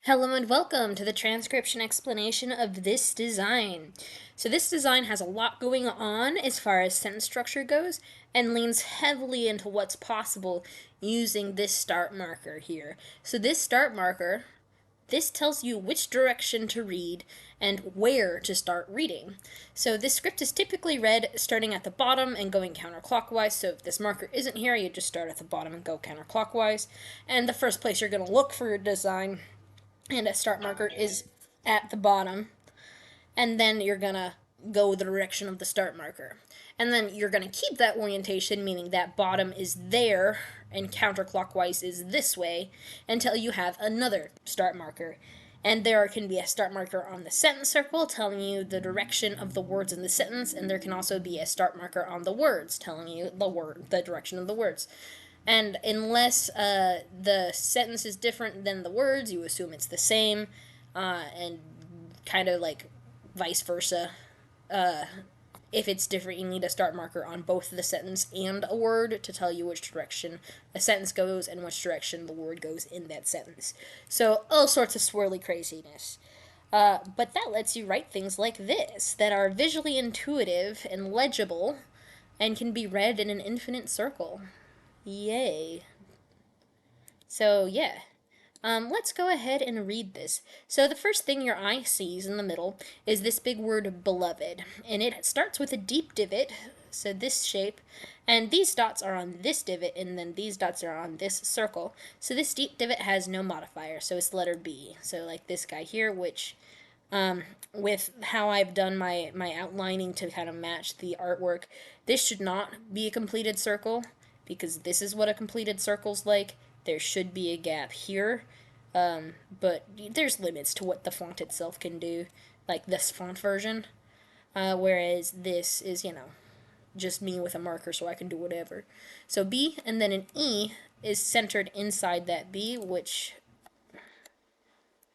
Hello and welcome to the transcription explanation of this design. So this design has a lot going on as far as sentence structure goes and leans heavily into what's possible using this start marker here. So this start marker, this tells you which direction to read and where to start reading. So this script is typically read starting at the bottom and going counterclockwise. So if this marker isn't here, you just start at the bottom and go counterclockwise. And the first place you're going to look for your design and a start marker is at the bottom, and then you're gonna go the direction of the start marker. And then you're gonna keep that orientation, meaning that bottom is there and counterclockwise is this way, until you have another start marker. And there can be a start marker on the sentence circle telling you the direction of the words in the sentence, and there can also be a start marker on the words telling you the direction of the words. And unless the sentence is different than the words, you assume it's the same, and kind of like vice versa. If it's different, you need a start marker on both the sentence and a word to tell you which direction a sentence goes and which direction the word goes in that sentence. So all sorts of swirly craziness. But that lets you write things like this that are visually intuitive and legible and can be read in an infinite circle. Yay. So, yeah. Let's go ahead and read this. So the first thing your eye sees in the middle is this big word beloved. And it starts with a deep divot, so this shape. And these dots are on this divot, and then these dots are on this circle. So this deep divot has no modifier, so it's letter B. So like this guy here, which with how I've done my outlining to kind of match the artwork, this should not be a completed circle, because this is what a completed circle's like. There should be a gap here, but there's limits to what the font itself can do, like this font version, whereas this is, just me with a marker so I can do whatever. So B, and then an E is centered inside that B, which,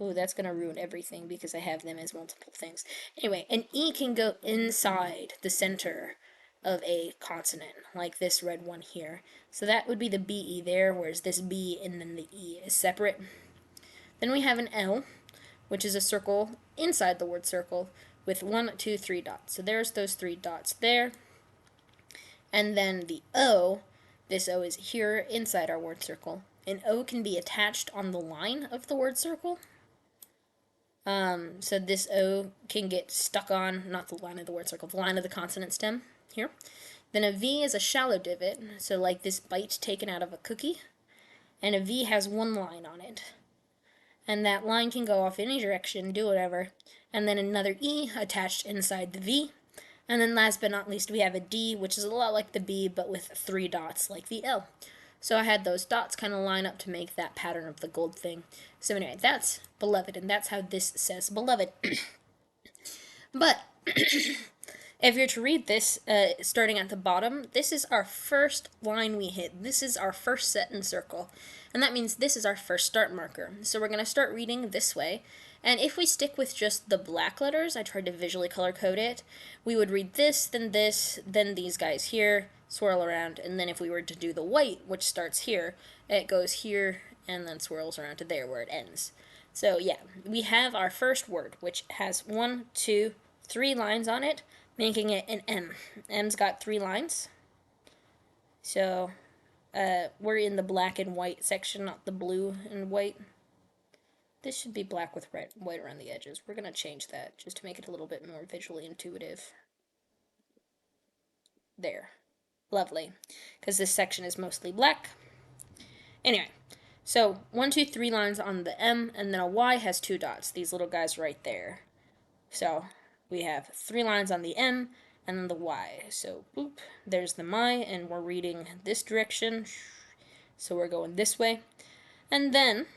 ooh, that's going to ruin everything because I have them as multiple things. Anyway, an E can go inside the center of a consonant, like this red one here. So that would be the BE there, whereas this B and then the E is separate. Then we have an L, which is a circle inside the word circle with 1, 2, 3 dots. So there's those 3 dots there. And then the O, this O is here inside our word circle. An O can be attached on the line of the word circle. So this O can get stuck on, not the line of the word circle, the line of the consonant stem here. Then a V is a shallow divot, so like this bite taken out of a cookie. And a V has one line on it. And that line can go off any direction, do whatever. And then another E attached inside the V. And then last but not least, we have a D, which is a lot like the B, but with 3 dots like the L. So I had those dots kind of line up to make that pattern of the gold thing. So anyway, that's beloved, and that's how this says beloved. But if you're to read this, starting at the bottom, this is our first line we hit. This is our first sentence circle. And that means this is our first start marker. So we're going to start reading this way. And if we stick with just the black letters, I tried to visually color code it, we would read this, then these guys here, swirl around, and then if we were to do the white, which starts here, it goes here, and then swirls around to there where it ends. So yeah, we have our first word, which has 1, 2, 3 lines on it, making it an M. M's got 3 lines. So we're in the black and white section, not the blue and white. This should be black with white around the edges. We're going to change that just to make it a little bit more visually intuitive. There. Lovely. Because this section is mostly black. Anyway, so 1, 2, 3 lines on the M, and then a Y has 2 dots. These little guys right there. So we have 3 lines on the M, and then the Y. So, boop, there's the my, and we're reading this direction. So we're going this way. And then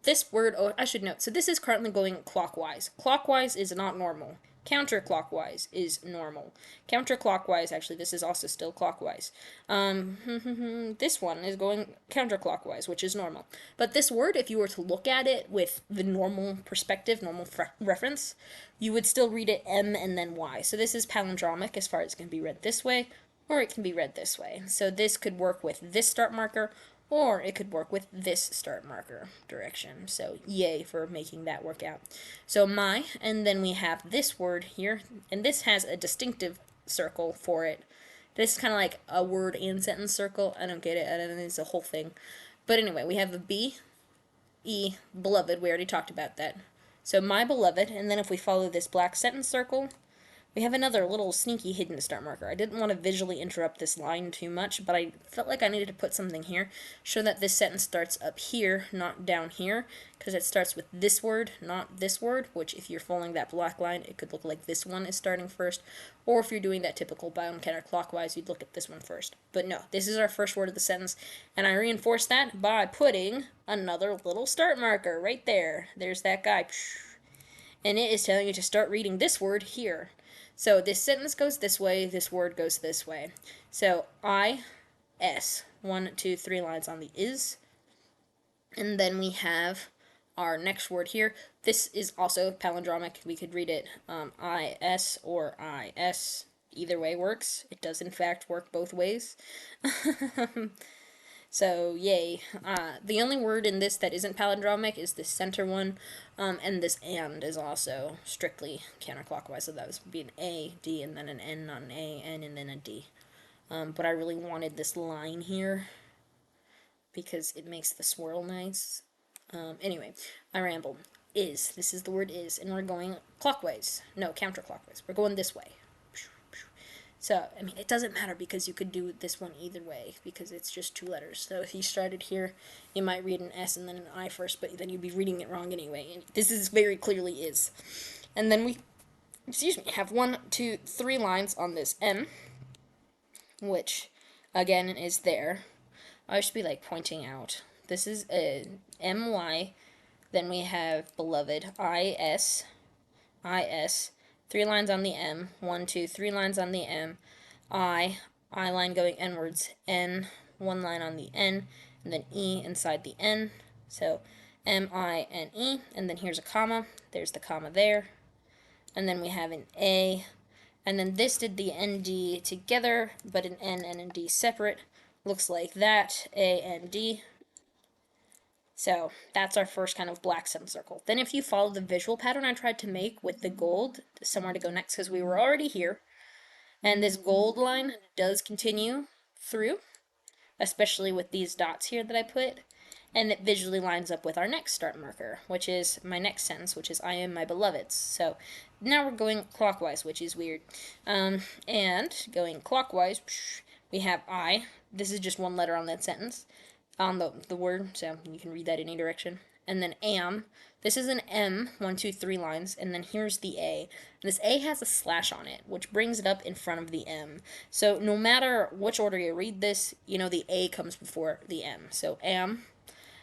this word, oh, I should note, so this is currently going clockwise. Clockwise is not normal. Counterclockwise is normal. Counterclockwise, actually, this is also still clockwise. This one is going counterclockwise, which is normal. But this word, if you were to look at it with the normal perspective, normal reference, you would still read it M and then Y. So this is palindromic as far as it can be read this way, or it can be read this way. So this could work with this start marker, or it could work with this start marker direction. So yay for making that work out. So my, and then we have this word here, and this has a distinctive circle for it. This is kind of like a word and sentence circle. I don't get it. I don't know, it's a whole thing. But anyway, we have a B, E, beloved. We already talked about that. So my beloved, and then if we follow this black sentence circle, we have another little sneaky hidden start marker. I didn't want to visually interrupt this line too much, but I felt like I needed to put something here, show that this sentence starts up here, not down here, because it starts with this word, not this word, which if you're following that black line, it could look like this one is starting first, or if you're doing that typical bound counterclockwise, you'd look at this one first. But no, this is our first word of the sentence, and I reinforce that by putting another little start marker right there. There's that guy. And it is telling you to start reading this word here. So this sentence goes this way, this word goes this way. So I, S, 1, 2, 3 lines on the is. And then we have our next word here. This is also palindromic. We could read it I-S or I-S. Either way works. It does in fact work both ways. So, yay. The only word in this that isn't palindromic is this center one, and this and is also strictly counterclockwise, so that would be an A, D, and then an N, not an A, N, and then a D. But I really wanted this line here, because it makes the swirl nice. Anyway, I rambled. Is. This is the word is, and we're going clockwise. No, counterclockwise. We're going this way. So, I mean, it doesn't matter because you could do this one either way because it's just 2 letters. So if you started here, you might read an S and then an I first, but then you'd be reading it wrong anyway. And this is very clearly is. And then we, have 1, 2, 3 lines on this M, which, again, is there. I should be, like, pointing out. This is a M-Y, then we have beloved, I-S, I-S, 3 lines on the M, 1, 2, 3 lines on the M, I line going N-wards, N, 1 line on the N, and then E inside the N, so M-I-N-E, and then here's a comma, there's the comma there, and then we have an A, and then this did the N-D together, but an N and an D separate, looks like that, A-N-D. So that's our first kind of black semicircle. Then if you follow the visual pattern I tried to make with the gold, somewhere to go next because we were already here, and this gold line does continue through, especially with these dots here that I put, and it visually lines up with our next start marker, which is my next sentence, which is I am my beloveds. So now we're going clockwise, which is weird. And going clockwise, we have I. This is just 1 letter on that sentence. On the word, so you can read that any direction. And then am. This is an M, 1, 2, 3 lines, and then here's the A. This A has a slash on it, which brings it up in front of the M. So no matter which order you read this, you know the A comes before the M. So am,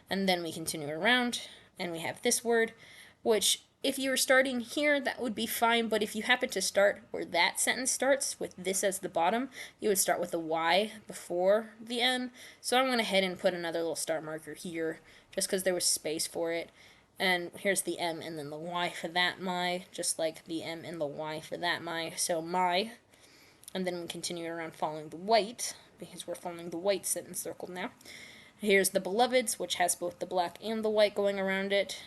and then we continue around, and we have this word, which if you were starting here, that would be fine, but if you happen to start where that sentence starts, with this as the bottom, you would start with a Y before the M. So I went ahead and put another little start marker here, just because there was space for it. And here's the M and then the Y for that my, just like the M and the Y for that my. So my, and then we continue around following the white, because we're following the white sentence circle now. Here's the beloveds, which has both the black and the white going around it.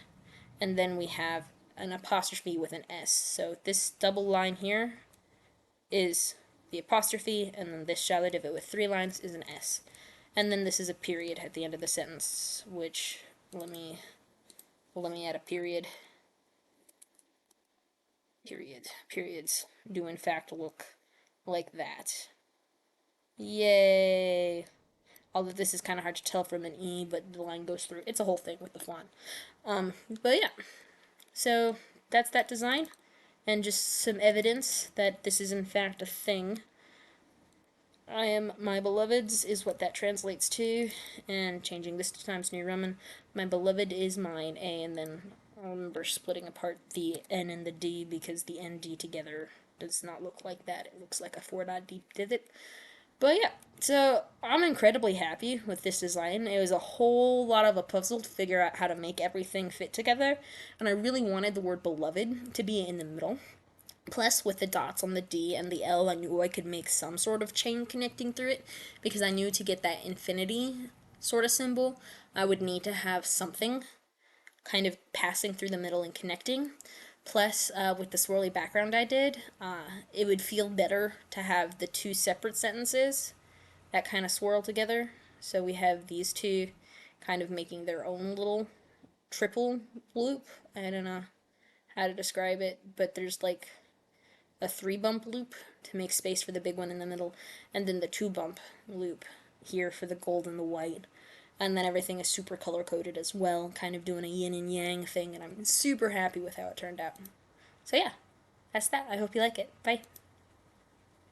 And then we have an apostrophe with an S. So this double line here is the apostrophe, and then this shallow divot with 3 lines is an S. And then this is a period at the end of the sentence, which, let me add a period. Periods do in fact look like that. Yay! Although this is kind of hard to tell from an E, but the line goes through. It's a whole thing with the font. But yeah. So that's that design, and just some evidence that this is in fact a thing. I am my beloveds is what that translates to, and changing this to Times New Roman. My beloved is mine, A, and then I remember splitting apart the N and the D because the N-D together does not look like that. It looks like a 4-D divot. But yeah, so I'm incredibly happy with this design. It was a whole lot of a puzzle to figure out how to make everything fit together, and I really wanted the word beloved to be in the middle. Plus, with the dots on the D and the L, I knew I could make some sort of chain connecting through it, because I knew to get that infinity sort of symbol, I would need to have something kind of passing through the middle and connecting. Plus, with the swirly background I did, it would feel better to have the two separate sentences that kind of swirl together. So we have these two kind of making their own little triple loop. I don't know how to describe it, but there's like a 3-bump loop to make space for the big one in the middle, and then the 2-bump loop here for the gold and the white. And then everything is super color coded as well, kind of doing a yin and yang thing, and I'm super happy with how it turned out. So yeah, that's that. I hope you like it. Bye.